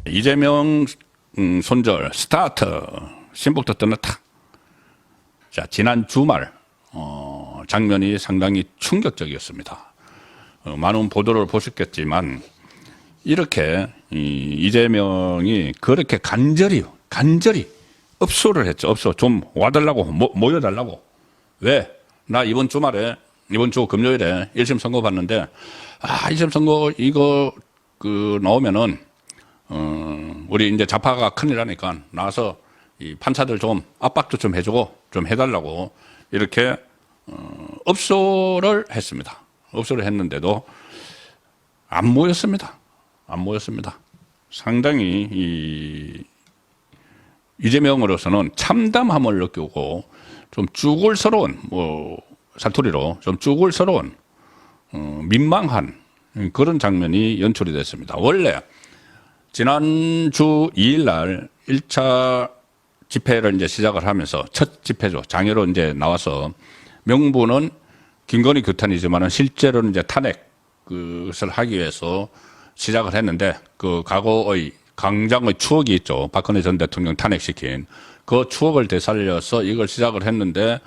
이재명 손절 스타트 신북도 떠났다. 자, 지난 주말 장면이 상당히 충격적이었습니다. 많은 보도를 보셨겠지만 이렇게 이재명이 그렇게 간절히 업소를 했죠. 업소 좀 와달라고 모여달라고. 왜? 나 이번 주 금요일에 1심 선고 받는데 1심 선고 이거 나오면은 우리 이제 자파가 큰일 나니까 나와서 이 판사들 좀 압박도 좀 해주고 좀 해달라고 이렇게 업소를 했습니다. 업소를 했는데도 안 모였습니다. 상당히 이재명으로서는 참담함을 느끼고 좀 쭈글스러운 사투리로 좀 쭈글스러운 민망한 그런 장면이 연출이 됐습니다. 원래 지난주 2일 날 1차 집회를 이제 시작을 하면서 첫 집회죠. 장애로 이제 나와서 명분은 김건희 규탄이지만은 실제로는 이제 탄핵 그것을 하기 위해서 시작을 했는데 그 과거의 강장의 추억이 있죠. 박근혜 전 대통령 탄핵시킨 그 추억을 되살려서 이걸 시작을 했는데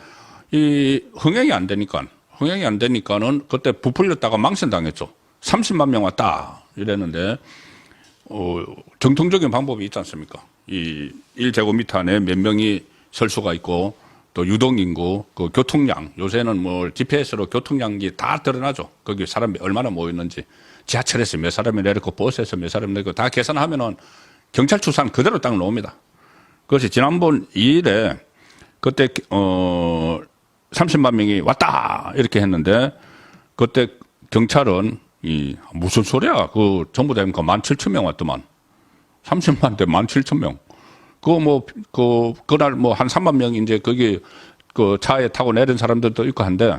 이 흥행이 안 되니까는 그때 부풀렸다가 망신당했죠. 30만 명 왔다 이랬는데 정통적인 방법이 있지 않습니까? 이 1제곱미터 안에 몇 명이 설 수가 있고 또 유동인구, 그 교통량 요새는 뭐 GPS로 교통량이 다 드러나죠. 거기 사람이 얼마나 모였는지 지하철에서 몇 사람이 내렸고 버스에서 몇 사람이 내렸고 다 계산하면은 경찰 추산 그대로 딱 나옵니다. 그것이 지난번 2일에 그때 30만 명이 왔다 이렇게 했는데 그때 경찰은 무슨 소리야? 그 전부 다 17,000명 왔더만. 30만 대 17,000명. 그날 한 3만 명 이제 거기 그 차에 타고 내린 사람들도 있고 한데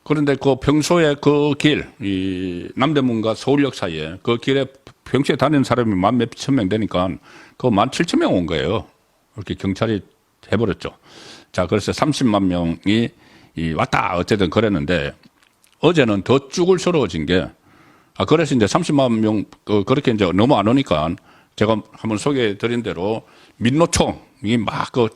그런데 그 평소에 그 길, 이 남대문과 서울역 사이에 그 길에 평소에 다니는 사람이 몇천 명 되니까 그 17,000명 온 거예요. 이렇게 경찰이 해버렸죠. 자, 그래서 30만 명이 왔다. 어쨌든 그랬는데 어제는 더 쭈글스러워진 게 그래서 이제 30만 명 그렇게 이제 너무 안 오니까 제가 한번 소개해 드린 대로 민노총이 막 그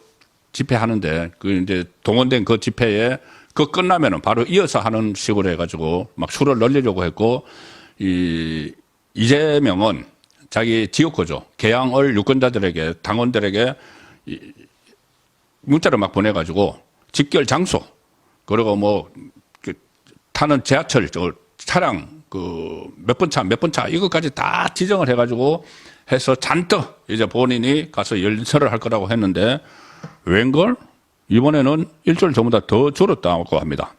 집회하는데 그 이제 동원된 그 집회에 그 끝나면은 바로 이어서 하는 식으로 해가지고 막 수를 늘리려고 했고 이재명은 자기 지역구죠. 개항을 유권자들에게 당원들에게 문자를 막 보내가지고 집결 장소 그리고 타는 지하철 차량 몇 번 차 이것까지 다 지정을 해가지고 해서 잔뜩 이제 본인이 가서 연설을 할 거라고 했는데 웬걸 이번에는 일주일 전보다 더 줄었다고 합니다.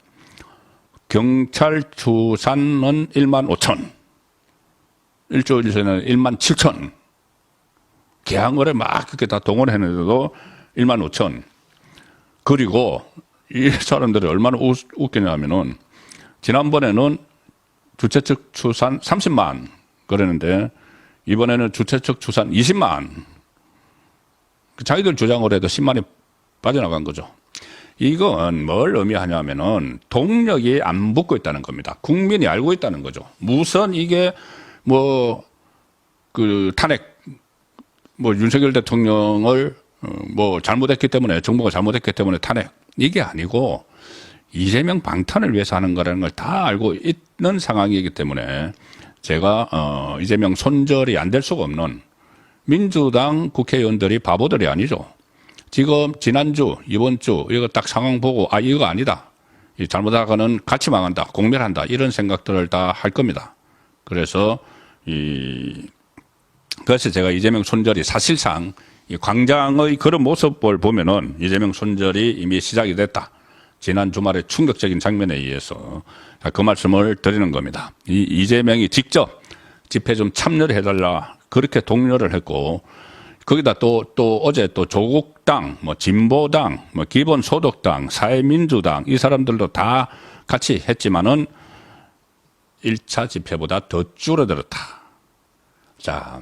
경찰 추산은 1만 5천, 일주일 전에는 1만 7천, 개항을에 막 그렇게 다 동원했는데도 1만 5천. 그리고 이 사람들이 얼마나 웃기냐면은 지난번에는 주최 측 추산 30만 그랬는데 이번에는 주최 측 추산 20만. 자기들 주장으로 해도 10만이 빠져나간 거죠. 이건 뭘 의미하냐면은 동력이 안 붙고 있다는 겁니다. 국민이 알고 있다는 거죠. 무슨 이게 탄핵, 윤석열 대통령을 잘못했기 때문에 정부가 잘못했기 때문에 탄핵 이게 아니고 이재명 방탄을 위해서 하는 거라는 걸 다 알고 있는 상황이기 때문에 제가 이재명 손절이 안 될 수가 없는 민주당 국회의원들이 바보들이 아니죠. 지금 지난주 이번 주 이거 딱 상황 보고 이거 아니다. 잘못하고는 같이 망한다. 공멸한다. 이런 생각들을 다 할 겁니다. 그래서 그래서 제가 이재명 손절이 사실상 이 광장의 그런 모습을 보면은 이재명 손절이 이미 시작이 됐다. 지난 주말에 충격적인 장면에 의해서 그 말씀을 드리는 겁니다. 이재명이 직접 집회 좀 참여를 해달라 그렇게 독려를 했고 거기다 또 어제 또 조국당, 진보당, 기본소득당, 사회민주당 이 사람들도 다 같이 했지만은 1차 집회보다 더 줄어들었다. 자,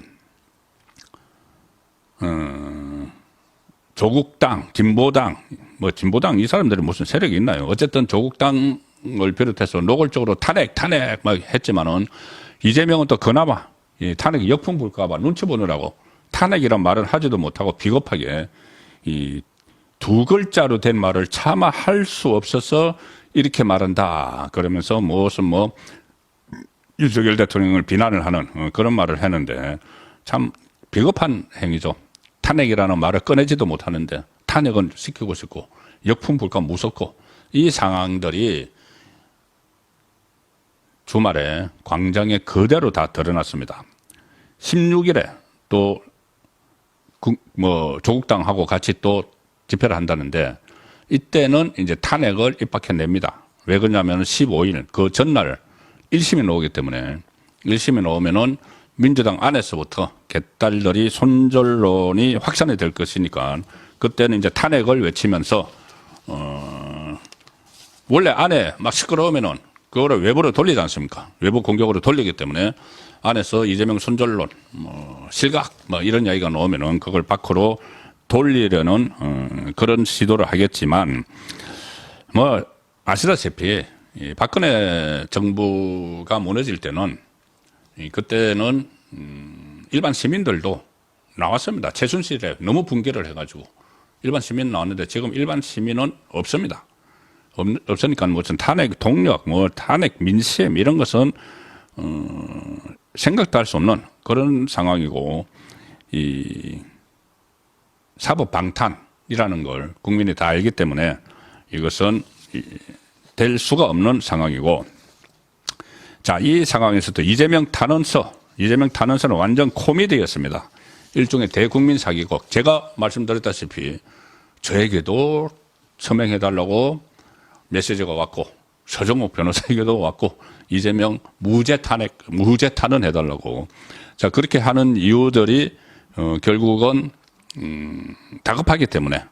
조국당, 진보당, 진보당 이 사람들이 무슨 세력이 있나요? 어쨌든 조국당을 비롯해서 노골적으로 탄핵 막 했지만은 이재명은 또 그나마 이 탄핵이 역풍 불까봐 눈치 보느라고 탄핵이란 말은 하지도 못하고 비겁하게 이 두 글자로 된 말을 차마 할 수 없어서 이렇게 말한다. 그러면서 무슨 뭐 윤석열 대통령을 비난을 하는 그런 말을 했는데 참 비겁한 행위죠. 탄핵이라는 말을 꺼내지도 못하는데 탄핵은 시키고 싶고 역풍 불까 무섭고 이 상황들이 주말에 광장에 그대로 다 드러났습니다. 16일에 또 조국당하고 같이 또 집회를 한다는데 이때는 이제 탄핵을 입학해냅니다. 왜 그러냐면 15일 그 전날 1심이 나오기 때문에 1심이 나오면은 민주당 안에서부터 개딸들이 손절론이 확산이 될 것이니까 그때는 이제 탄핵을 외치면서 원래 안에 막 시끄러우면은 그거를 외부로 돌리지 않습니까? 외부 공격으로 돌리기 때문에 안에서 이재명 손절론, 실각 이런 이야기가 나오면은 그걸 밖으로 돌리려는 그런 시도를 하겠지만 아시다시피 이 박근혜 정부가 무너질 때는 그때는 일반 시민들도 나왔습니다. 최순실에 너무 붕괴를 해가지고 일반 시민 나왔는데 지금 일반 시민은 없습니다. 없으니까 무슨 탄핵 동력, 탄핵 민심 이런 것은 생각도 할 수 없는 그런 상황이고 이 사법 방탄이라는 걸 국민이 다 알기 때문에 이것은 될 수가 없는 상황이고 자, 이 상황에서도 이재명 탄원서는 완전 코미디였습니다. 일종의 대국민 사기고 제가 말씀드렸다시피 저에게도 서명해달라고 메시지가 왔고 서정욱 변호사에게도 왔고 이재명 무죄 탄원 해달라고 자 그렇게 하는 이유들이 결국은 다급하기 때문에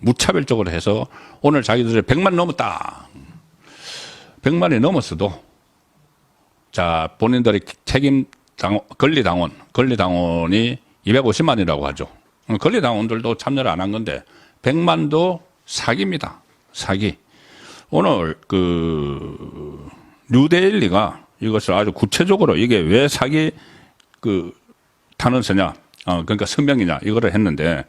무차별적으로 해서 오늘 자기들이 100만 넘었다. 100만이 넘었어도 자 본인들이 권리당원이 250만이라고 하죠. 권리당원들도 참여를 안 한 건데 100만도 사기입니다. 사기. 오늘 뉴데일리가 이것을 아주 구체적으로 이게 왜 사기 탄원서냐, 그러니까 서명이냐 이거를 했는데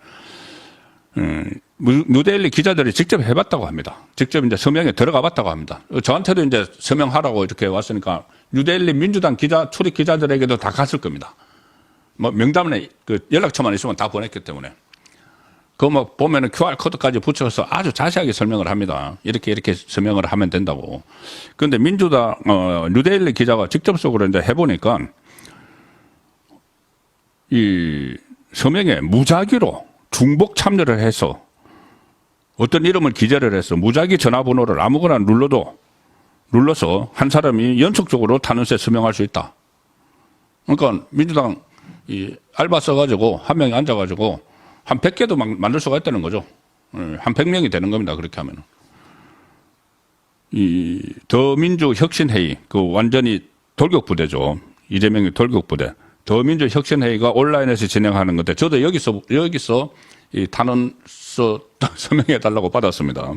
뉴데일리 기자들이 직접 해봤다고 합니다. 직접 이제 서명에 들어가 봤다고 합니다. 저한테도 이제 서명하라고 이렇게 왔으니까 뉴데일리 민주당 출입 기자들에게도 다 갔을 겁니다. 명단에 연락처만 있으면 다 보냈기 때문에. 보면은 QR코드까지 붙여서 아주 자세하게 설명을 합니다. 이렇게 서명을 하면 된다고. 그런데 뉴데일리 기자가 직접적으로 이제 해보니까 이 서명에 무작위로 중복 참여를 해서 어떤 이름을 기재를 해서 무작위 전화번호를 아무거나 눌러서 한 사람이 연속적으로 탄원서에 서명할 수 있다. 그러니까 민주당 알바 써가지고 한 명이 앉아가지고 한 100개도 만들 수가 있다는 거죠. 한 100명이 되는 겁니다. 그렇게 하면. 이 더민주혁신회의, 완전히 돌격부대죠. 이재명이 돌격부대. 더민주혁신회의가 온라인에서 진행하는 건데, 저도 여기서 이 탄원서 서명해달라고 받았습니다.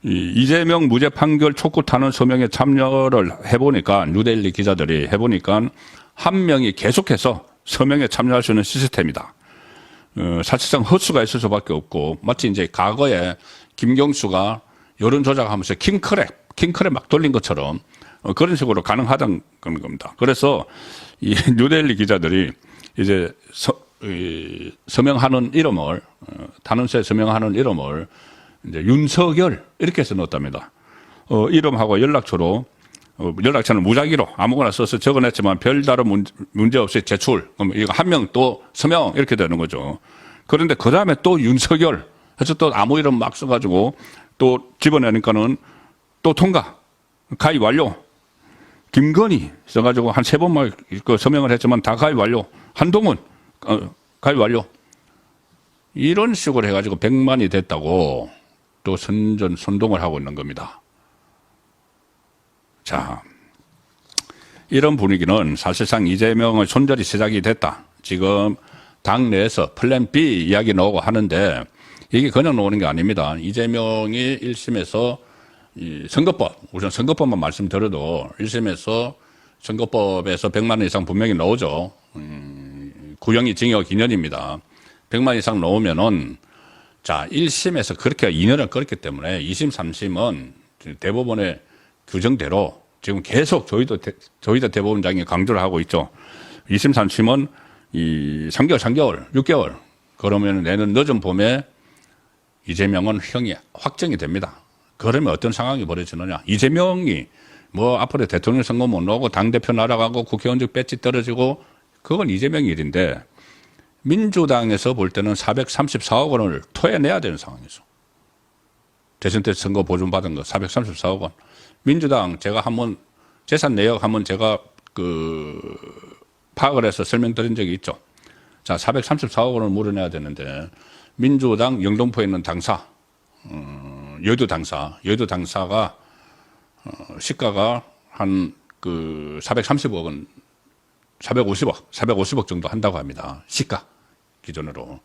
이재명 무죄 판결 촉구 탄원 서명에 참여를 해보니까, 뉴데일리 기자들이 해보니까, 한 명이 계속해서 서명에 참여할 수 있는 시스템이다. 사실상 헛수가 있을 수밖에 없고 마치 이제 과거에 김경수가 여론 조작하면서 킹크랩 막 돌린 것처럼 그런 식으로 가능하다는 겁니다. 그래서 이 뉴데일리 기자들이 이제 서명하는 이름을 탄원서에 서명하는 이름을 이제 윤석열 이렇게 해서 넣었답니다. 이름하고 연락처로 연락처는 무작위로 아무거나 써서 적어냈지만 별다른 문제 없이 제출. 그럼 이거 한 명 또 서명 이렇게 되는 거죠. 그런데 그 다음에 또 윤석열 해서 또 아무 이름 막 써가지고 또 집어내니까는 또 통과. 가입 완료. 김건희 써가지고 한 3번만 서명을 했지만 다 가입 완료. 한동훈 가입 완료. 이런 식으로 해가지고 100만이 됐다고 또 선동을 하고 있는 겁니다. 자, 이런 분위기는 사실상 이재명의 손절이 시작이 됐다. 지금 당내에서 플랜 B 이야기 나오고 하는데 이게 그냥 나오는 게 아닙니다. 이재명이 1심에서 이 선거법, 우선 선거법만 말씀드려도 1심에서 선거법에서 100만 원 이상 분명히 나오죠. 구형이 징역 2년입니다. 100만 원 이상 나오면은 자, 1심에서 그렇게 2년을 끌었기 때문에 2심, 3심은 대법원의 규정대로 지금 계속 조희대 대법원장이 강조를 하고 있죠. 2심, 3심은 이 3개월, 6개월 그러면 내년 늦은 봄에 이재명은 형이 확정이 됩니다. 그러면 어떤 상황이 벌어지느냐. 이재명이 뭐 앞으로 대통령 선거 못 나오고 당대표 날아가고 국회의원직 배지 떨어지고 그건 이재명 일인데 민주당에서 볼 때는 434억 원을 토해내야 되는 상황이죠. 대선 때 선거 보존 받은 거 434억 원. 민주당 제가 한번 재산 내역 한번 제가 파악을 해서 설명드린 적이 있죠. 자, 434억 원을 물어내야 되는데 민주당 영등포에 있는 당사, 여의도 당사가 시가가 한 430억 원, 450억 정도 한다고 합니다. 시가 기준으로.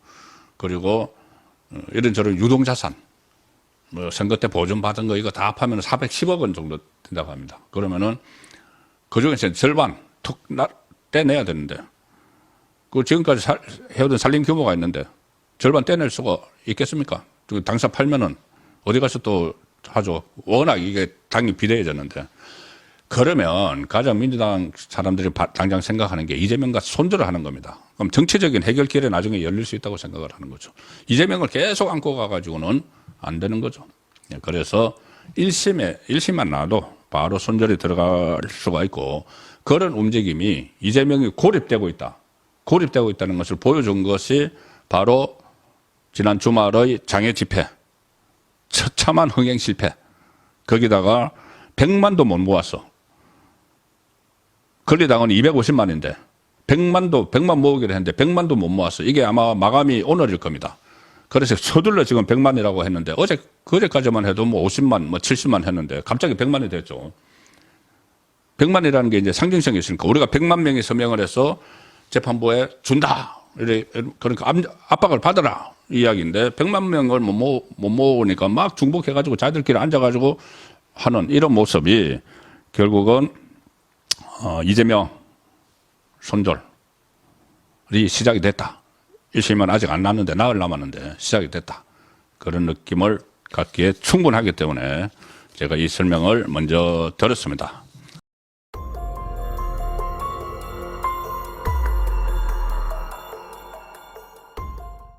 그리고 이런저런 유동자산, 뭐 선거 때 보존 받은 거 이거 다 합하면 410억 원 정도 된다고 합니다. 그러면은 그중에서 절반 툭 떼내야 되는데 그 지금까지 해오던 살림 규모가 있는데 절반 떼낼 수가 있겠습니까? 당사 팔면은 어디 가서 또 하죠. 워낙 이게 당이 비대해졌는데. 그러면 가장 민주당 사람들이 당장 생각하는 게 이재명과 손절을 하는 겁니다. 그럼 정치적인 해결 길에 나중에 열릴 수 있다고 생각을 하는 거죠. 이재명을 계속 안고 가가지고는 안 되는 거죠. 그래서 1심만 나와도 바로 손절이 들어갈 수가 있고 그런 움직임이 이재명이 고립되고 있다는 것을 보여준 것이 바로 지난 주말의 장애 집회, 처참한 흥행 실패. 거기다가 100만도 못 모았어. 권리당은 250만인데 100만 모으기로 했는데 100만도 못 모았어. 이게 아마 마감이 오늘일 겁니다. 그래서 서둘러 지금 100만이라고 했는데 그제까지만 해도 뭐 50만, 뭐 70만 했는데 갑자기 100만이 됐죠. 100만이라는 게 이제 상징성이 있으니까 우리가 100만 명이 서명을 해서 재판부에 준다. 그러니까 압박을 받아라. 이야기인데 100만 명을 못 모으니까 막 중복해가지고 자기들끼리 앉아가지고 하는 이런 모습이 결국은 이재명 손절이 시작이 됐다. 1심은 아직 안 났는데 나흘 남았는데 시작이 됐다. 그런 느낌을 갖기에 충분하기 때문에 제가 이 설명을 먼저 드렸습니다.